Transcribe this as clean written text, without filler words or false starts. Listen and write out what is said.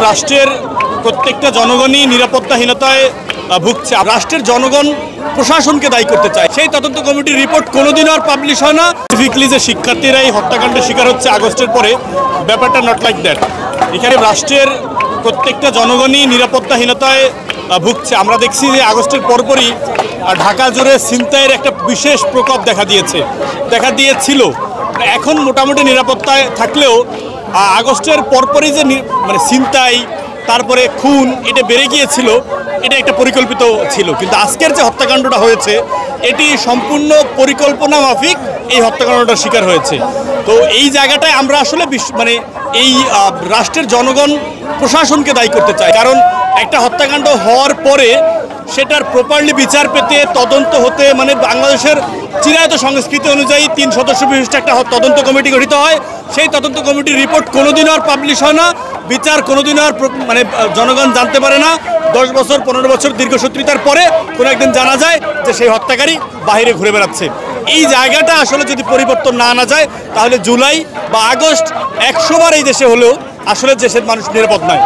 রাষ্ট্রের প্রত্যেকটা জনগণই নিরাপত্তাহীনতায় ভুগছে। রাষ্ট্রের জনগণ প্রশাসনকে দায়ী করতে চায়। সেই তদন্ত কমিটির রিপোর্ট কোনোদিনও আর পাবলিশ হয় না। স্পেসিফিকলি যে শিক্ষার্থীরা এই হত্যাকাণ্ডের শিকার হচ্ছে আগস্টের পরে, ব্যাপারটা নট লাইক দ্যাট। এখানে রাষ্ট্রের প্রত্যেকটা জনগণই নিরাপত্তাহীনতায় ভুগছে। আমরা দেখছি যে আগস্টের পরপরই ঢাকা জুড়ে ছিনতাইয়ের একটা বিশেষ প্রকোপ দেখা দিয়েছিল। এখন মোটামুটি নিরাপত্তায় থাকলেও আগস্টের পরপরই যে মানে ছিনতাই, তারপরে খুন, এটা বেড়ে গিয়েছিল। এটা একটা পরিকল্পিত ছিল, কিন্তু আজকের যে হত্যাকাণ্ডটা হয়েছে এটি সম্পূর্ণ পরিকল্পনা মাফিক এই হত্যাকাণ্ডটার শিকার হয়েছে। তো এই জায়গাটায় আমরা আসলে মানে এই রাষ্ট্রের জনগণ প্রশাসনকে দায়ী করতে চাই। কারণ একটা হত্যাকাণ্ড হওয়ার পরে সেটার প্রপারলি বিচার পেতে, তদন্ত হতে, মানে বাংলাদেশের চিরায়ত সংস্কৃতি অনুযায়ী 3 সদস্য বিশিষ্ট একটা তদন্ত কমিটি গঠিত হয়। সেই তদন্ত কমিটির রিপোর্ট কোনোদিনও আর পাবলিশ হয় না। বিচার কোনোদিনও আর মানে জনগণ জানতে পারে না। 10 বছর 15 বছর দীর্ঘসূত্রিতার পরে কোনো একদিন জানা যায় যে সেই হত্যাকারী বাইরে ঘুরে বেড়াচ্ছে। এই জায়গাটা আসলে যদি পরিবর্তন না আনা যায়, তাহলে জুলাই বা আগস্ট 100 বার এই দেশে হলেও আসলে দেশের মানুষ নিরাপদ নয়।